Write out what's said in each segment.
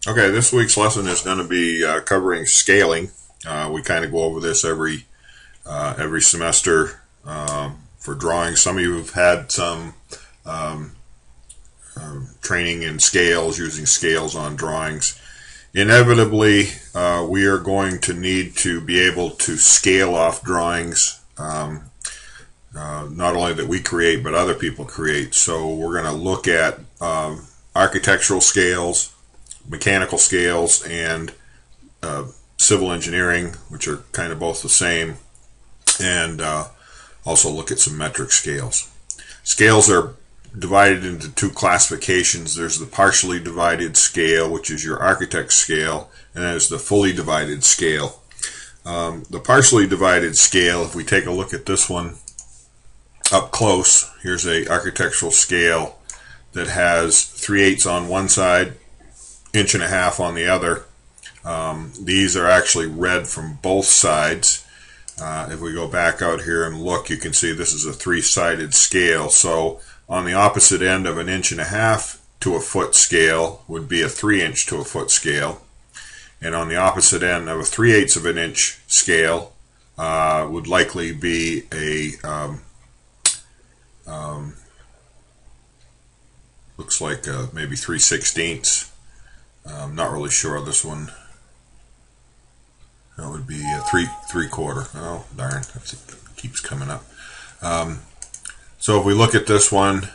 Okay, this week's lesson is going to be covering scaling. We kind of go over this every semester for drawing. Some of you have had some um, training in scales, using scales on drawings. Inevitably, we are going to need to be able to scale off drawings, not only that we create, but other people create. So we're going to look at architectural scales, mechanical scales, and civil engineering, which are kind of both the same, and also look at some metric scales. Scales are divided into two classifications. There's the partially divided scale, which is your architect's scale, and there's the fully divided scale. The partially divided scale, if we take a look at this one up close, here's a architectural scale that has 3/8 on one side, 1.5 on the other. These are actually read from both sides. If we go back out here and look, you can see this is a 3-sided scale. So on the opposite end of an 1.5 to a foot scale would be a 3-inch to a foot scale. And on the opposite end of a 3/8 of an inch scale would likely be a looks like maybe 3/16. I'm not really sure of this one. That would be a three-quarter. Oh, darn. It keeps coming up. So if we look at this one,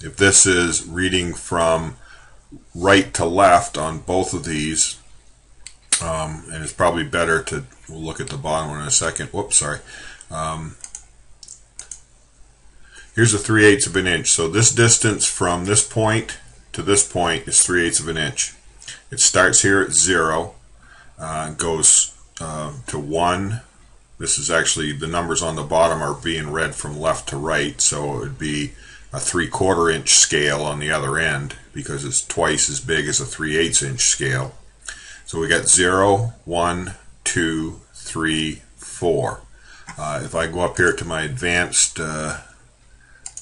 if this is reading from right to left on both of these, and it's probably better to, we'll look at the bottom one in a second. Whoops, sorry. Here's a 3/8 of an inch. So this distance from this point to this point is 3/8 of an inch. It starts here at 0, goes to 1. This is actually, the numbers on the bottom are being read from left to right, so it would be a 3/4 inch scale on the other end because it's twice as big as a 3/8 inch scale. So we got 0, 1, 2, 3, 4. If I go up here to my advanced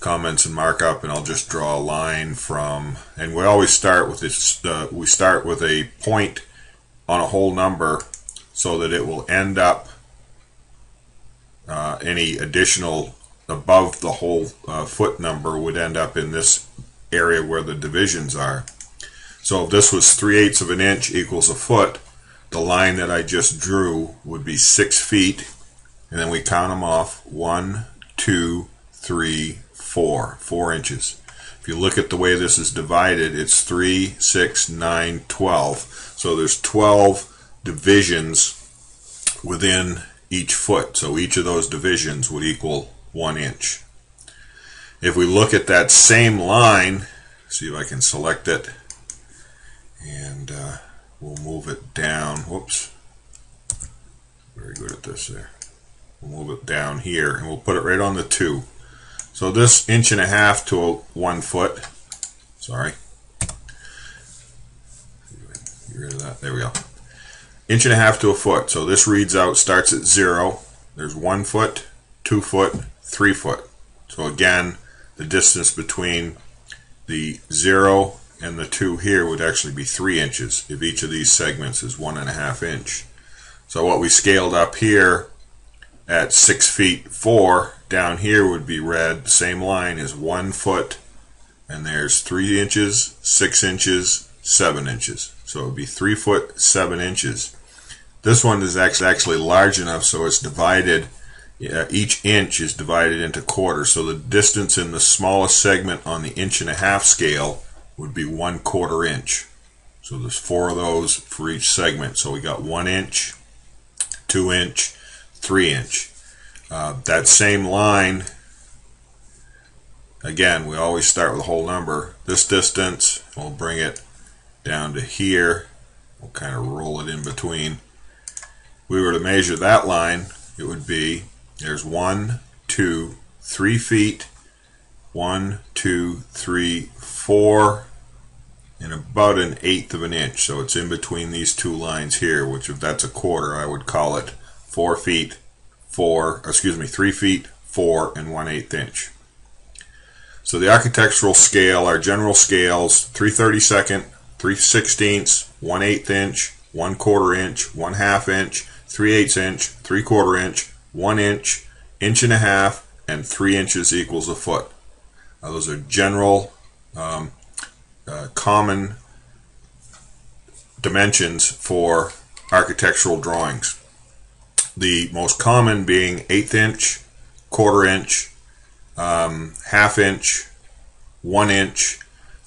comments and markup, and I'll just draw a line from, and we always start with this, we start with a point on a whole number so that it will end up any additional above the whole foot number would end up in this area where the divisions are. So if this was 3/8 of an inch equals a foot, the line that I just drew would be 6 feet, and then we count them off: 1, 2, 3, 4 inches. If you look at the way this is divided, it's 3, 6, 9, 12. So there's 12 divisions within each foot. So each of those divisions would equal 1 inch. If we look at that same line, see if I can select it, and we'll move it down. Whoops. Very good at this there. We'll move it down here, and we'll put it right on the 2. So this 1.5 to 1 foot, sorry, get rid of that, there we go. 1.5 to a foot, so this reads out, starts at 0, there's 1 foot, 2 foot, 3 foot. So again, the distance between the 0 and the 2 here would actually be 3 inches if each of these segments is 1.5 inch. So what we scaled up here at 6 feet 4, down here would be read, the same line is 1 foot, and there's 3 inches, 6 inches, 7 inches. So it would be 3 foot 7 inches. This one is actually large enough so it's divided, each inch is divided into quarters. So the distance in the smallest segment on the 1.5 scale would be 1/4 inch. So there's 4 of those for each segment. So we got 1 inch, 2 inch, 3 inch. That same line, again, we always start with a whole number. This distance, we'll bring it down to here. We'll kind of roll it in between. If we were to measure that line, it would be, there's 1, 2, 3 feet, 1, 2, 3, 4, and about 1/8 of an inch. So it's in between these two lines here, which if that's a quarter, I would call it 3 feet, 4 and 1/8 inch. So the architectural scale, our general scales, 3/32, 3/16, 1/8 inch, 1/4 inch, 1/2 inch, 3/8 inch, 3/4 inch, 1 inch, 1.5 inches, and 3 inches equals a foot. Those are general common dimensions for architectural drawings. The most common being 1/8 inch, 1/4 inch, 1/2 inch, 1 inch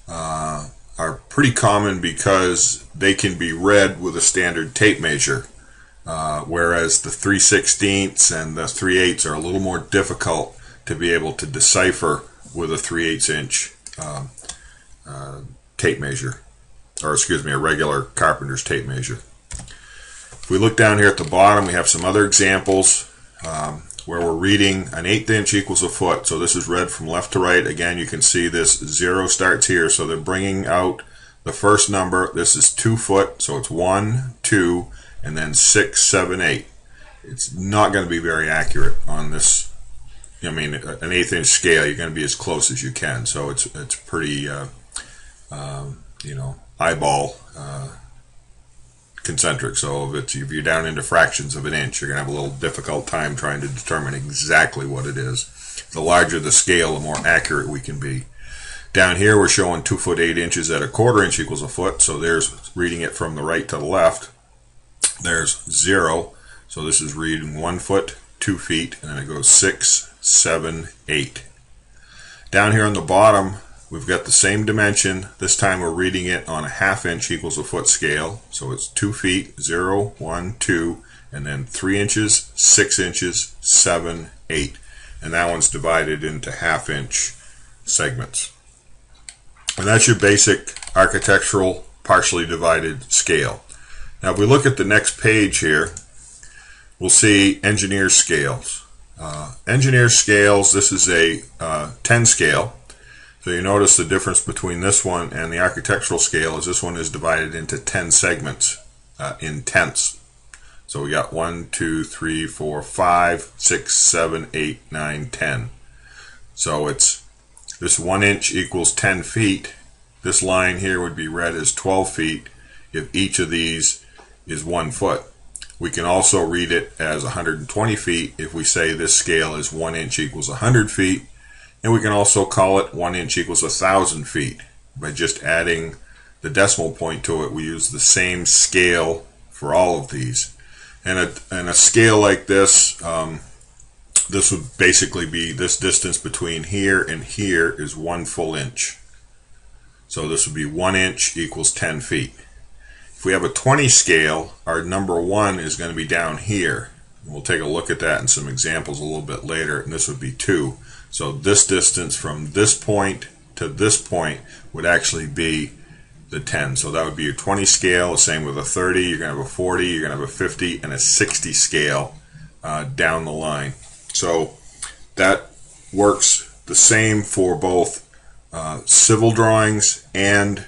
are pretty common because they can be read with a standard tape measure, whereas the 3/16 and the 3/8 are a little more difficult to be able to decipher with a 3/8 inch tape measure, or excuse me, a regular carpenter's tape measure. If we look down here at the bottom, we have some other examples where we're reading an 1/8 inch equals a foot. So this is read from left to right. Again, you can see this 0 starts here, so they're bringing out the first number. This is 2 foot, so it's 1, 2, and then 6, 7, 8. It's not going to be very accurate on this. I mean, an 1/8 inch scale, you're going to be as close as you can. So it's pretty, eyeball concentric. So if you're down into fractions of an inch, you're going to have a little difficult time trying to determine exactly what it is. The larger the scale, the more accurate we can be. Down here, we're showing 2 foot 8 inches at 1/4 inch equals a foot. So there's reading it from the right to the left. There's 0. So this is reading 1 foot, 2 feet, and then it goes 6, 7, 8. Down here on the bottom, we've got the same dimension. This time we're reading it on a 1/2 inch equals a foot scale. So it's 2 feet, 0, 1, 2, and then 3 inches, 6 inches, 7, 8. And that one's divided into 1/2 inch segments. And that's your basic architectural partially divided scale. Now if we look at the next page here, we'll see engineer scales. Engineer scales, this is a 10 scale. So you notice the difference between this one and the architectural scale is this one is divided into 10 segments in tenths. So we got 1, 2, 3, 4, 5, 6, 7, 8, 9, 10. So it's this 1 inch equals 10 feet. This line here would be read as 12 feet if each of these is 1 foot. We can also read it as 120 feet if we say this scale is 1 inch equals 100 feet. And we can also call it 1 inch equals 1,000 feet. By just adding the decimal point to it, we use the same scale for all of these. And a scale like this, this would basically be this distance between here and here is 1 full inch. So this would be 1 inch equals 10 feet. If we have a 20 scale, our number 1 is going to be down here. We'll take a look at that in some examples a little bit later, and this would be 2. So this distance from this point to this point would actually be the 10. So that would be your 20 scale. The same with a 30. You're going to have a 40, you're going to have a 50, and a 60 scale down the line. So that works the same for both civil drawings and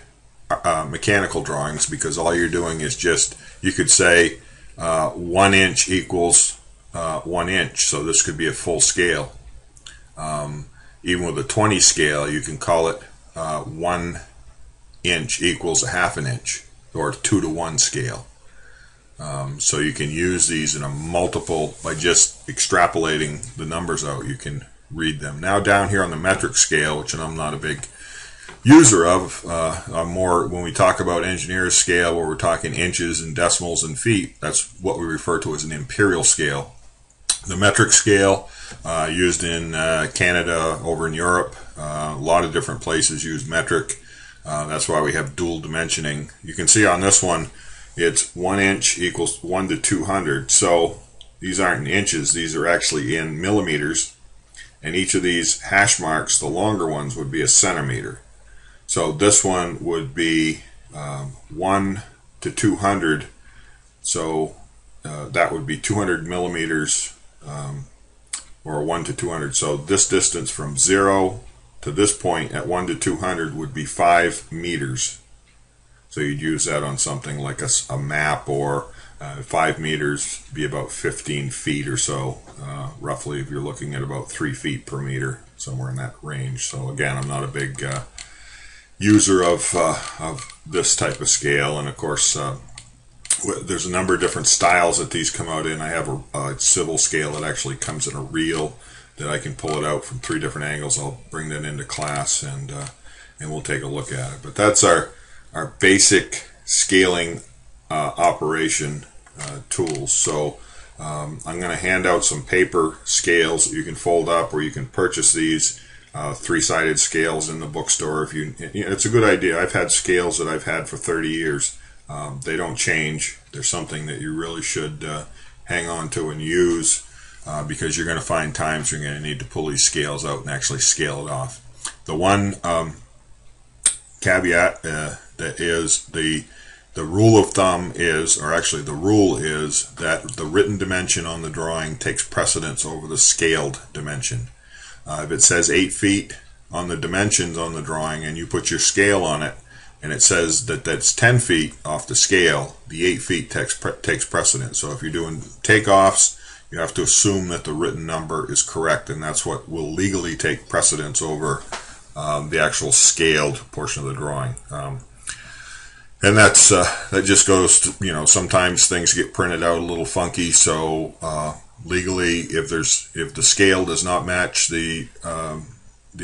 mechanical drawings, because all you're doing is just, you could say 1 inch equals 1 inch. So this could be a full scale. Even with a 20 scale, you can call it 1 inch equals 1/2 inch, or 2 to 1 scale. So you can use these in a multiple, by just extrapolating the numbers out, you can read them. Now down here on the metric scale, which I'm not a big user of, I'm more, when we talk about engineer's scale, where we're talking inches and decimals and feet, that's what we refer to as an imperial scale. The metric scale, used in Canada, over in Europe, a lot of different places use metric. That's why we have dual dimensioning. You can see on this one, it's 1 inch equals 1 to 200. So these aren't in inches, these are actually in millimeters. And each of these hash marks, the longer ones, would be a centimeter. So this one would be 1 to 200. So that would be 200 millimeters, or 1 to 200. So this distance from 0 to this point at 1 to 200 would be 5 meters. So you'd use that on something like a map, or 5 meters be about 15 feet or so, roughly, if you're looking at about 3 feet per meter, somewhere in that range. So again, I'm not a big user of this type of scale, and of course there's a number of different styles that these come out in. I have a civil scale that actually comes in a reel that I can pull it out from 3 different angles. I'll bring that into class and we'll take a look at it. But that's our basic scaling operation tools. So I'm going to hand out some paper scales that you can fold up, or you can purchase these 3-sided scales in the bookstore. If it's a good idea. I've had scales that I've had for 30 years. They don't change. They're something that you really should hang on to and use, because you're going to find times you're going to need to pull these scales out and actually scale it off. The one caveat that is the rule of thumb is, or actually the rule is, that the written dimension on the drawing takes precedence over the scaled dimension. If it says 8 feet on the dimensions on the drawing and you put your scale on it, and it says that that's 10 feet off the scale, the 8 feet takes precedence. So if you're doing takeoffs, you have to assume that the written number is correct, and that's what will legally take precedence over the actual scaled portion of the drawing. And that's that just goes to, sometimes things get printed out a little funky, so legally, if the scale does not match the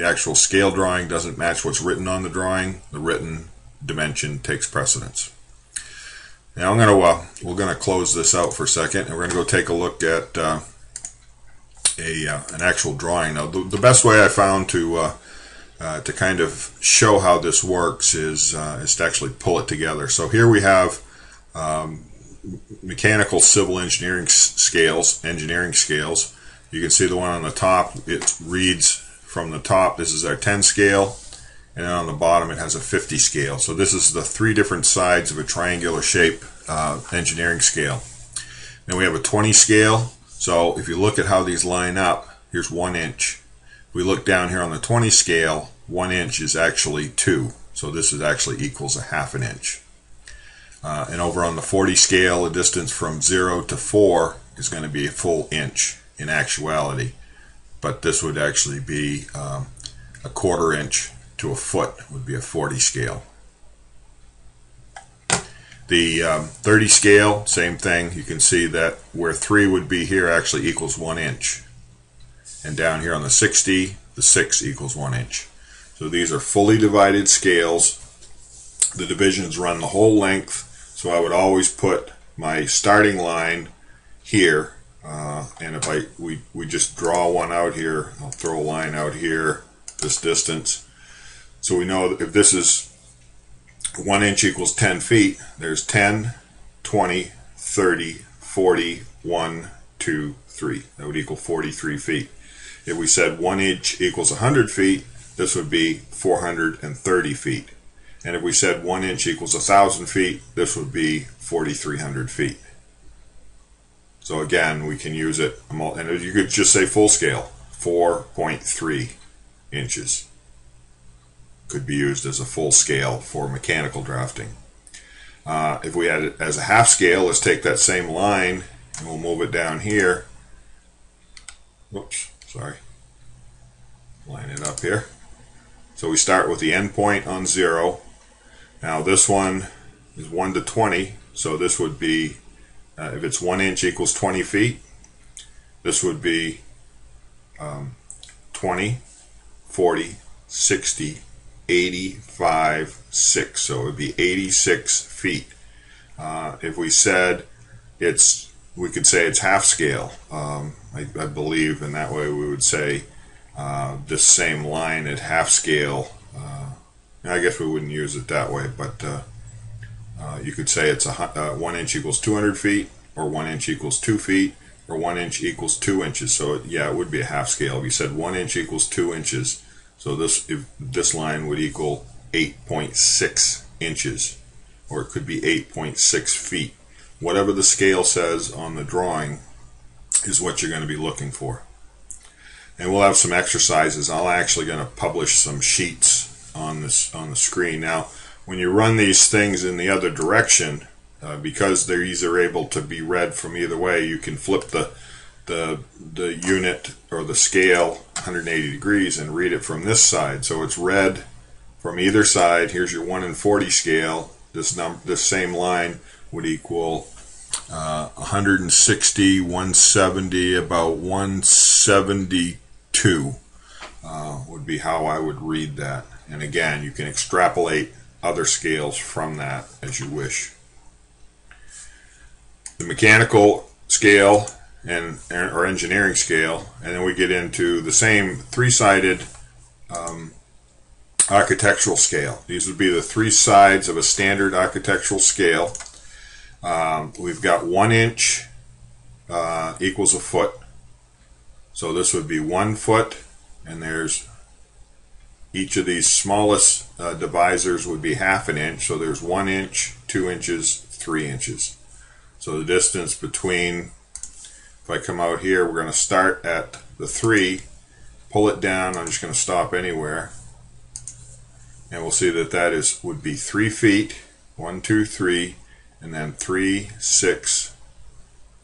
actual scale drawing, doesn't match what's written on the drawing, the written dimension takes precedence. Now we're gonna close this out for a second, and we're gonna go take a look at an actual drawing. Now, the best way I found to kind of show how this works is to actually pull it together. So here we have mechanical civil engineering scales. You can see the one on the top. It reads from the top. This is our 10 scale. And then on the bottom it has a 50 scale. So this is the 3 different sides of a triangular shape engineering scale. Then we have a 20 scale. So if you look at how these line up, here's 1 inch. If we look down here on the 20 scale, 1 inch is actually 2. So this is actually equals a half an inch. And over on the 40 scale, the distance from 0 to 4 is going to be a full inch in actuality. But this would actually be a 1/4 inch to a foot, would be a 40 scale. The 30 scale, same thing. You can see that where 3 would be here actually equals 1 inch. And down here on the 60, the 6 equals 1 inch. So these are fully divided scales. The divisions run the whole length. So I would always put my starting line here. And if we just draw one out here, I'll throw a line out here, this distance. So we know that if this is 1 inch equals 10 feet, there's 10, 20, 30, 40, 1, 2, 3. That would equal 43 feet. If we said 1 inch equals 100 feet, this would be 430 feet. And if we said 1 inch equals 1,000 feet, this would be 4,300 feet. So again, we can use it, and you could just say full scale, 4.3 inches. Could be used as a full scale for mechanical drafting. If we had it as a half scale, let's take that same line and we'll move it down here. Oops, sorry. Line it up here. So we start with the end point on 0. Now this one is 1 to 20, so this would be, if it's 1 inch equals 20 feet, this would be 20, 40, 60, 85, 6. So it would be 86 feet. If we said we could say it's half scale. I believe in that way we would say this same line at half scale. I guess we wouldn't use it that way, but you could say it's 1 inch equals 200 feet, or 1 inch equals 2 feet, or 1 inch equals 2 inches. So yeah, it would be a half scale. If you said 1 inch equals 2 inches, so this line would equal 8.6 inches, or it could be 8.6 feet. Whatever the scale says on the drawing is what you're going to be looking for. And we'll have some exercises. I'm actually going to publish some sheets on the screen. Now, when you run these things in the other direction, because these are able to be read from either way, you can flip the unit or the scale 180 degrees and read it from this side. So it's read from either side. Here's your 1 in 40 scale. This same line would equal 160, 170, about 172 would be how I would read that. And again, you can extrapolate other scales from that as you wish. The mechanical scale or engineering scale, and then we get into the same three-sided architectural scale. These would be the three sides of a standard architectural scale. We've got 1 inch equals a foot. So this would be 1 foot, and there's each of these smallest divisors would be ½ an inch. So there's 1 inch, 2 inches, 3 inches. So the distance between, if I come out here, we're going to start at the 3, pull it down. I'm just going to stop anywhere, and we'll see that would be 3 feet. 1, 2, 3, and then 3, 6,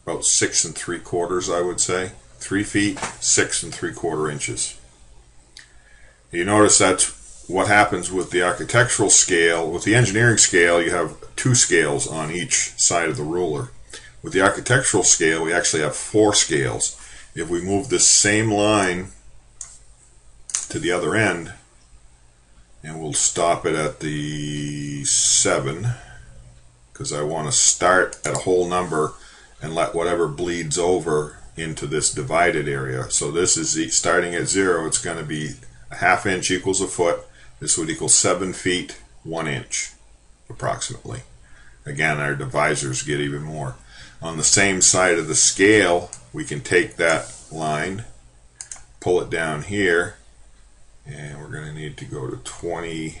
about 6 3/4, I would say. 3 feet, 6 3/4 inches. You notice that's what happens with the architectural scale. With the engineering scale, you have 2 scales on each side of the ruler. With the architectural scale, we actually have 4 scales. If we move this same line to the other end, and we'll stop it at the 7, because I want to start at a whole number and let whatever bleeds over into this divided area. So this is starting at 0. It's going to be ½ inch equals a foot. This would equal 7 feet 1 inch approximately. Again, our divisors get even more. On the same side of the scale, we can take that line, pull it down here, and we're going to need to go to 28.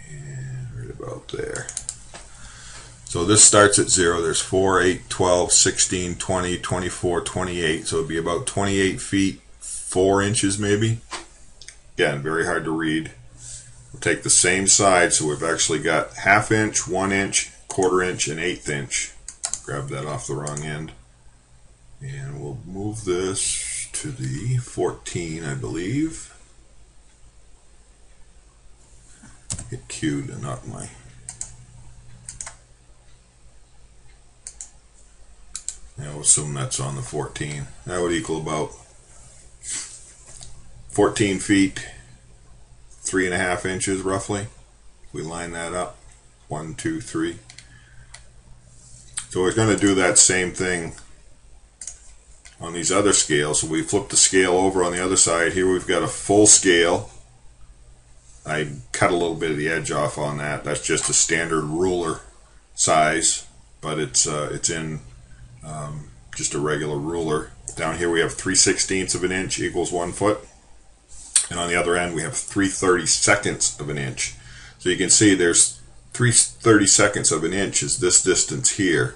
And right about there. So this starts at 0. There's 4, 8, 12, 16, 20, 24, 28. So it would be about 28 feet, 4 inches maybe. Again, very hard to read. We'll take the same side, so we've actually got ½ inch, 1 inch, 1/4 inch, and 1/8 inch. Grab that off the wrong end. And we'll move this to the 14, I believe. Hit Q to knock my... I'll assume that's on the 14. That would equal about 14 feet, 3½ inches roughly. If we line that up, 1, 2, 3. So we're going to do that same thing on these other scales. So we flip the scale over on the other side. Here we've got a full scale. I cut a little bit of the edge off on that. That's just a standard ruler size, but it's in just a regular ruler. Down here we have 3/16 of an inch equals 1 foot, and on the other end we have 3/32 of an inch. So you can see there's 3/32 of an inch is this distance here.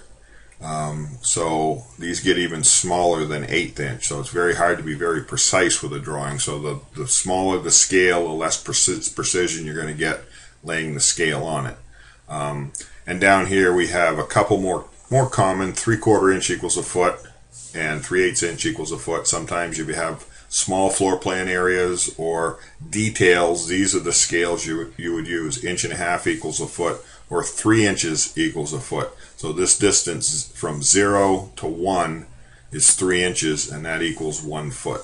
So these get even smaller than 1/8 inch. So it's very hard to be very precise with a drawing. So the smaller the scale, the less precision you're going to get laying the scale on it. And down here we have a couple more common. 3/4 inch equals a foot, and 3/8 inch equals a foot. Sometimes if you have small floor plan areas or details, these are the scales you would use. 1.5 inches equals a foot, or 3 inches equals a foot. So this distance from 0 to 1 is 3 inches, and that equals 1 foot.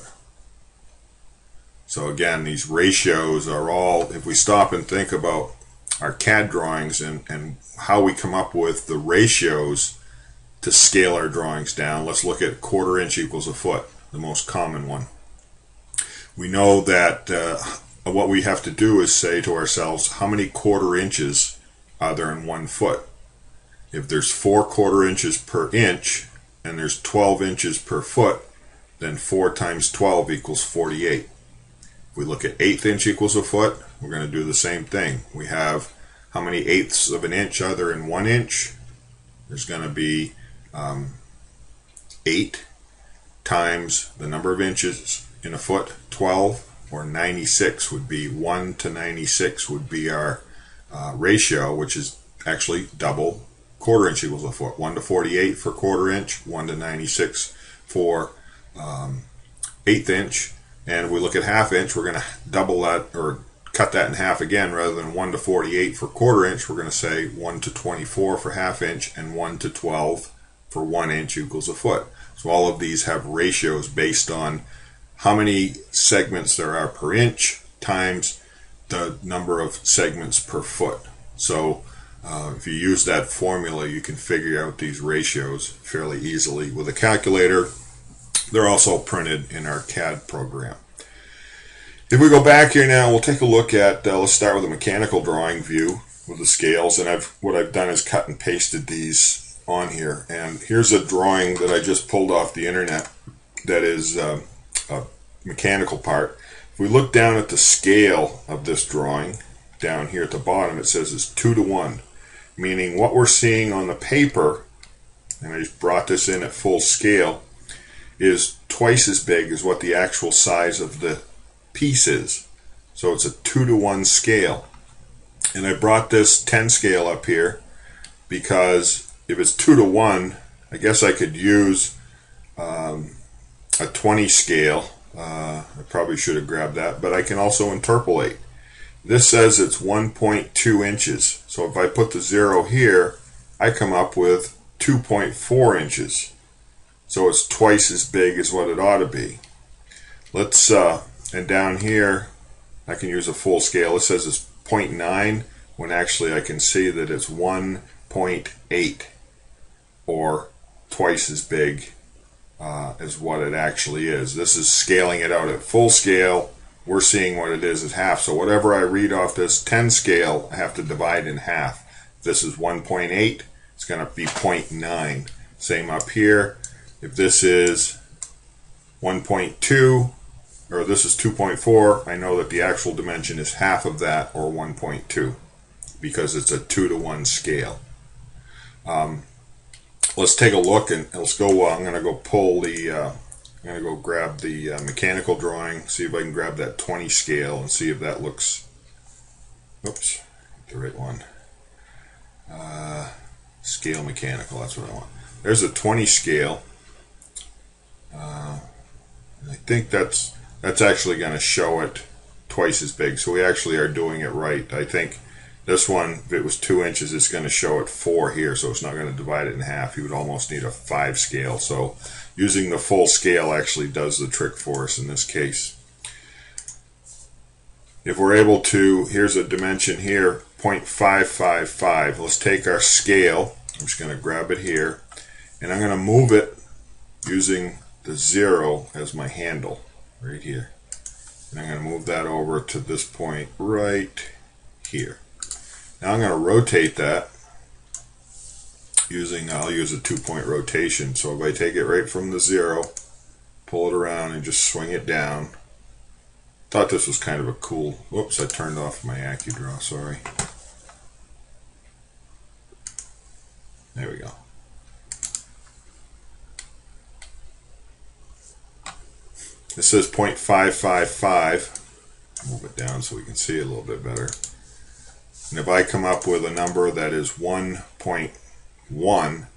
So again, these ratios are all, if we stop and think about our CAD drawings and how we come up with the ratios to scale our drawings down, let's look at 1/4 inch equals a foot, the most common one. We know that what we have to do is say to ourselves, how many 1/4 inches are there in 1 foot? If there's 4 1/4 inches per inch and there's 12 inches per foot, then 4 times 12 equals 48. If we look at 1/8 inch equals a foot, we're going to do the same thing. We have how many 1/8 of an inch are there in 1 inch? There's going to be 8 times the number of inches in a foot, 12, or 96 would be 1 to 96 would be our ratio, which is actually double 1/4 inch equals a foot. 1 to 48 for 1/4 inch, 1 to 96 for 1/8 inch, and if we look at 1/2 inch, we're going to double that or cut that in half again. Rather than 1:48 for 1/4 inch, we're going to say 1:24 for 1/2 inch and 1:12 for 1 inch equals a foot. So all of these have ratios based on how many segments there are per inch times the number of segments per foot. So if you use that formula, you can figure out these ratios fairly easily with a calculator. They're also printed in our CAD program. If we go back here now, we'll take a look at, let's start with a mechanical drawing view with the scales. And what I've done is cut and pasted these on here. And here's a drawing that I just pulled off the internet that is a mechanical part. If we look down at the scale of this drawing, down here at the bottom, it says it's 2:1, meaning what we're seeing on the paper, and I just brought this in at full scale, is twice as big as what the actual size of the piece is. So it's a 2:1 scale. And I brought this 10 scale up here because if it's 2:1, I guess I could use a 20 scale. I probably should have grabbed that, but I can also interpolate. This says it's 1.2 inches. So if I put the 0 here, I come up with 2.4 inches. So it's twice as big as what it ought to be. Let's and down here I can use a full scale. It says it's 0.9 when actually I can see that it's 1.8, or twice as big as what it actually is. This is scaling it out at full scale. We're seeing what it is as half. So whatever I read off this 10 scale, I have to divide in half. If this is 1.8, it's going to be 0.9. Same up here. If this is 1.2, or this is 2.4, I know that the actual dimension is half of that, or 1.2, because it's a 2:1 scale. Let's take a look, and let's go. I'm going to go pull the. I'm going to go grab the mechanical drawing, see if I can grab that 20 scale, and see if that looks. Oops, the right one. Scale mechanical. That's what I want. There's a 20 scale. I think that's actually going to show it twice as big. So we actually are doing it right. I think this one, if it was 2 inches, it's going to show it 4 here, so it's not going to divide it in half. You would almost need a 5 scale. So using the full scale actually does the trick for us in this case. If we're able to, here's a dimension here, 0.555. Let's take our scale. I'm just going to grab it here, and I'm going to move it using the 0 as my handle right here. And I'm going to move that over to this point right here. Now I'm going to rotate that using, I'll use a 2-point rotation. So if I take it right from the 0, pull it around and just swing it down. Thought this was kind of a cool, whoops, I turned off my AccuDraw, sorry. There we go. This says 0.555. Move it down so we can see it a little bit better. And if I come up with a number that is 1.1,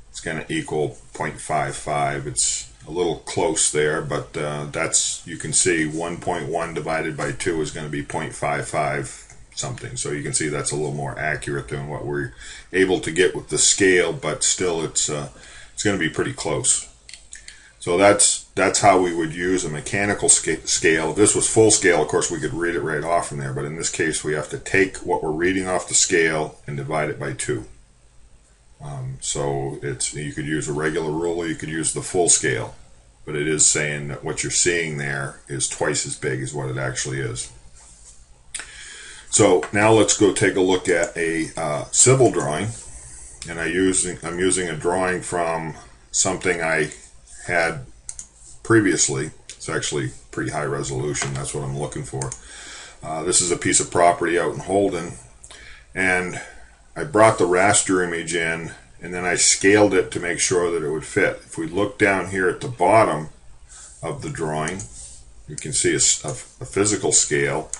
it's going to equal 0.55. It's a little close there, but that's, you can see 1.1 divided by 2 is going to be 0.55 something. So you can see that's a little more accurate than what we're able to get with the scale, but still it's going to be pretty close. So that's how we would use a mechanical scale. If this was full scale, of course, we could read it right off from there. But in this case, we have to take what we're reading off the scale and divide it by 2. So you could use a regular ruler, you could use the full scale. But it is saying that what you're seeing there is twice as big as what it actually is. So now let's go take a look at a civil drawing. And I'm using a drawing from something I had previously. It's actually pretty high resolution. That's what I'm looking for. This is a piece of property out in Holden, and I brought the raster image in, and then I scaled it to make sure that it would fit. If we look down here at the bottom of the drawing, you can see a physical scale.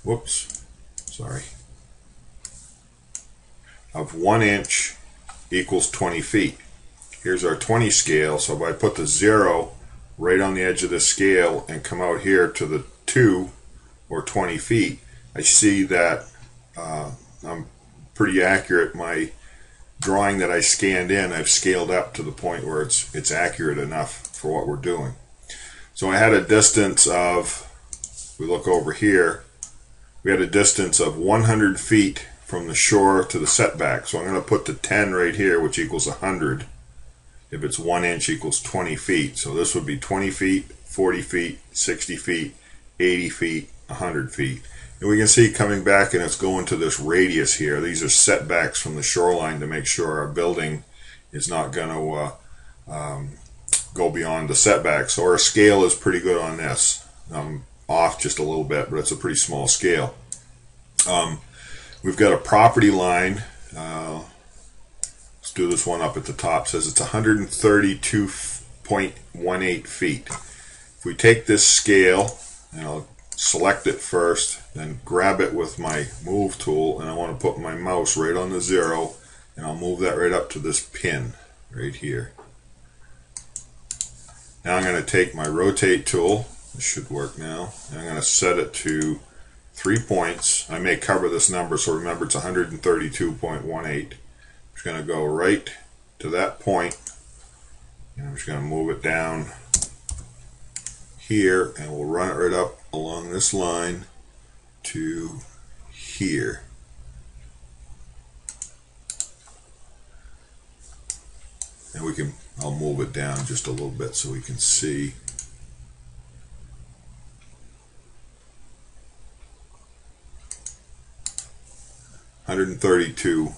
Whoops, sorry. Of 1 inch equals 20 feet. Here's our 20 scale, so if I put the 0 right on the edge of the scale and come out here to the 2 or 20 feet, I see that I'm pretty accurate. My drawing that I scanned in, I've scaled up to the point where it's accurate enough for what we're doing. So I had a distance of, we look over here, we had a distance of 100 feet from the shore to the setback. So I'm going to put the 10 right here, which equals 100. If it's 1 inch equals 20 feet. So this would be 20 feet, 40 feet, 60 feet, 80 feet, 100 feet. And we can see coming back, and it's going to this radius here. These are setbacks from the shoreline to make sure our building is not going to go beyond the setback. So our scale is pretty good on this. Off just a little bit, but it's a pretty small scale. We've got a property line. Let's do this one up at the top. It says it's 132.18 feet. If we take this scale, and I'll select it first, then grab it with my move tool, and I want to put my mouse right on the 0, and I'll move that right up to this pin right here. Now I'm going to take my rotate tool. This should work now. And I'm going to set it to 3 points. I may cover this number, so remember it's 132.18. I'm just going to go right to that point, and I'm just going to move it down here, and we'll run it right up along this line to here. And I'll move it down just a little bit so we can see. $132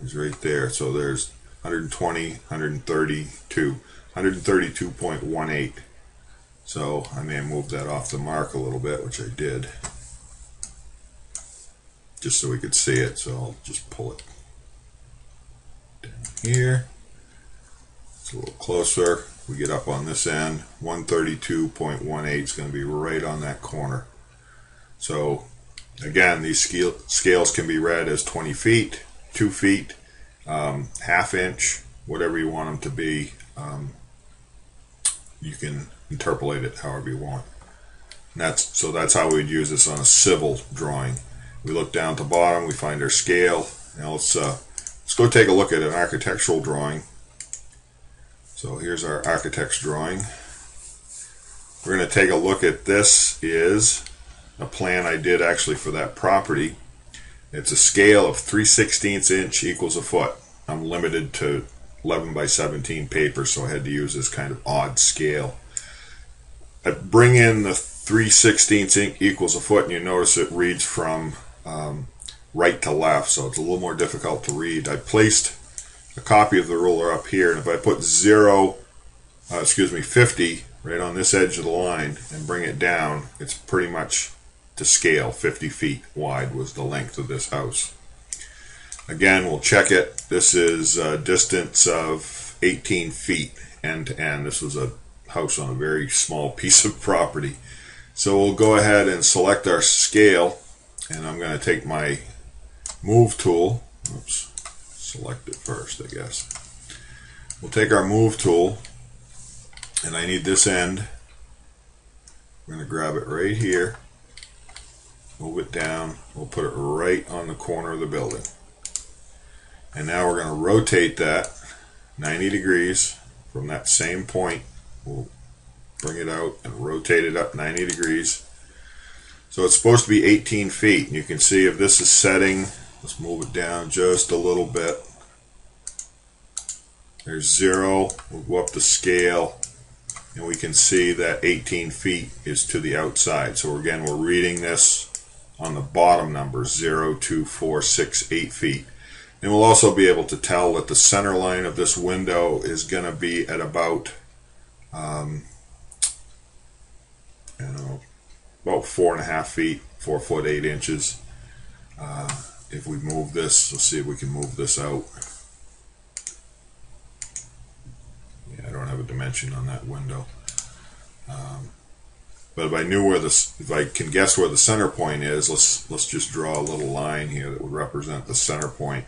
is right there. So there's 120, 132, 132.18. So I may have moved that off the mark a little bit, which I did, just so we could see it. So I'll just pull it down here. It's a little closer. We get up on this end. 132.18 is going to be right on that corner. So again, these scales can be read as 20 feet, 2 feet, half inch, whatever you want them to be. You can interpolate it however you want. And that's how we'd use this on a civil drawing. We look down at the bottom, we find our scale. Now let's go take a look at an architectural drawing. So here's our architect's drawing. We're going to take a look at this. Is a plan I did actually for that property. It's a scale of 3/16 inch equals a foot. I'm limited to 11 by 17 paper, so I had to use this kind of odd scale. I bring in the 3/16 equals a foot, and you notice it reads from right to left, so it's a little more difficult to read. I placed a copy of the ruler up here, and if I put 50 right on this edge of the line and bring it down, it's pretty much to scale. 50 feet wide was the length of this house. Again, we'll check it. This is a distance of 18 feet end to end. This was a house on a very small piece of property. So we'll go ahead and select our scale, and I'm going to take my move tool. Oops, select it first, I guess. We'll take our move tool, and I need this end. We're going to grab it right here, move it down, we'll put it right on the corner of the building. And now we're going to rotate that 90 degrees from that same point. We'll bring it out and rotate it up 90 degrees. So it's supposed to be 18 feet. And you can see if this is setting, let's move it down just a little bit. There's 0. We'll go up the scale, and we can see that 18 feet is to the outside. So again, we're reading this on the bottom numbers, 0, 2, 4, 6, 8 feet. And we'll also be able to tell that the center line of this window is going to be at about, about 4.5 feet, 4 foot 8 inches. If we move this, let's see if we can move this out. Yeah, I don't have a dimension on that window. But if I knew where if I can guess where the center point is, let's just draw a little line here that would represent the center point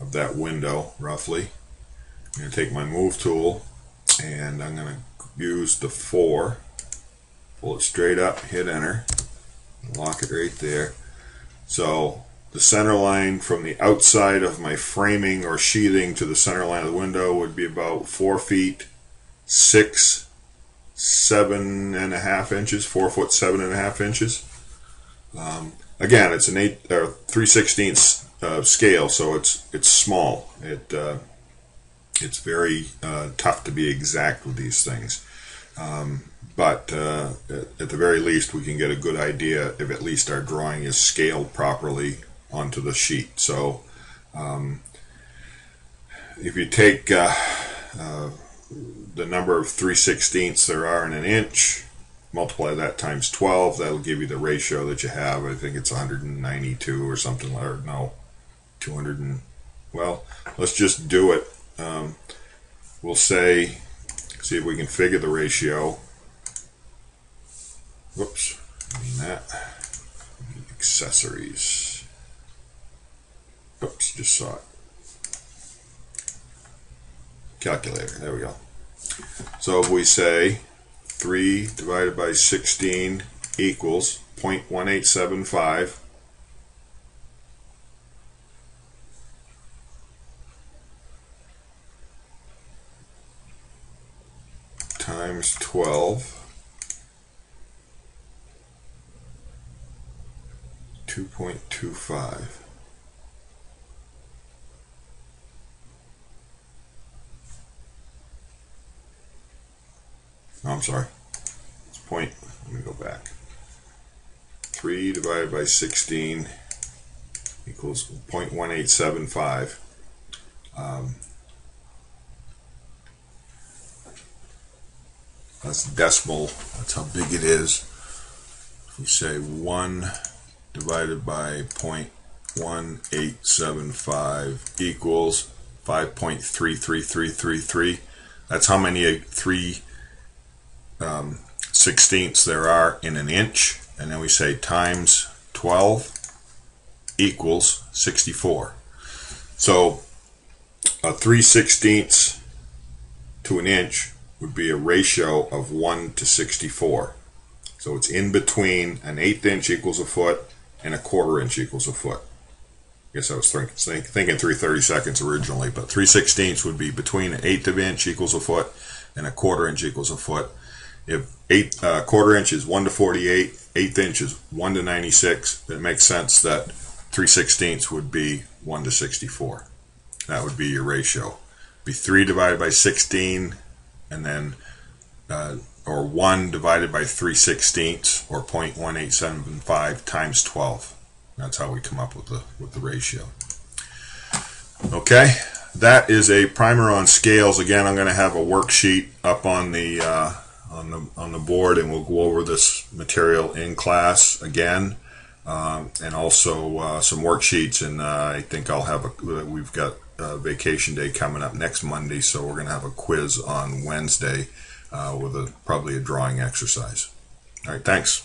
of that window, roughly. I'm going to take my move tool, and I'm going to use the 4, pull it straight up, hit enter, lock it right there. So the center line from the outside of my framing or sheathing to the center line of the window would be about 4 feet 6, 7.5 inches, 4 foot 7.5 inches. Again, it's an 3/16 scale, so it's small. It's very tough to be exact with these things, but at the very least, we can get a good idea if at least our drawing is scaled properly onto the sheet. So, if you take the number of 3/16 there are in an inch, multiply that times 12, that'll give you the ratio that you have. I think it's 192 or something, or no, 200 and, well, let's just do it. We'll say, see if we can figure the ratio. Whoops, I mean that. Accessories. Oops, just saw it. Calculator, there we go. So if we say 3 divided by 16 equals 0.1875, times 12, 2.25. No, I'm sorry. It's point. Let me go back. 3 divided by 16 equals 0.1875. That's decimal. That's how big it is. If we say 1 divided by 0.1875 equals 5.33333. That's how many 3/16 there are in an inch. And then we say times 12 equals 64. So a 3/16 to an inch would be a ratio of 1 to 64. So it's in between an 1/8 inch equals a foot and a 1/4 inch equals a foot. I guess I was thinking 3/32 originally, but 3/16 would be between an 1/8 inch equals a foot and a 1/4 inch equals a foot. If 1/4 inch is 1 to 48, 1/8 inch is 1 to 96, it makes sense that 3/16 would be 1 to 64. That would be your ratio. Be 3 divided by 16, and then or 1 divided by 3/16, or 0.1875 times 12. That's how we come up with the ratio. Okay, that is a primer on scales. Again, I'm going to have a worksheet up on the board, and we'll go over this material in class again, and also some worksheets. And I think we've got vacation day coming up next Monday, so we're going to have a quiz on Wednesday with probably a drawing exercise. All right, thanks.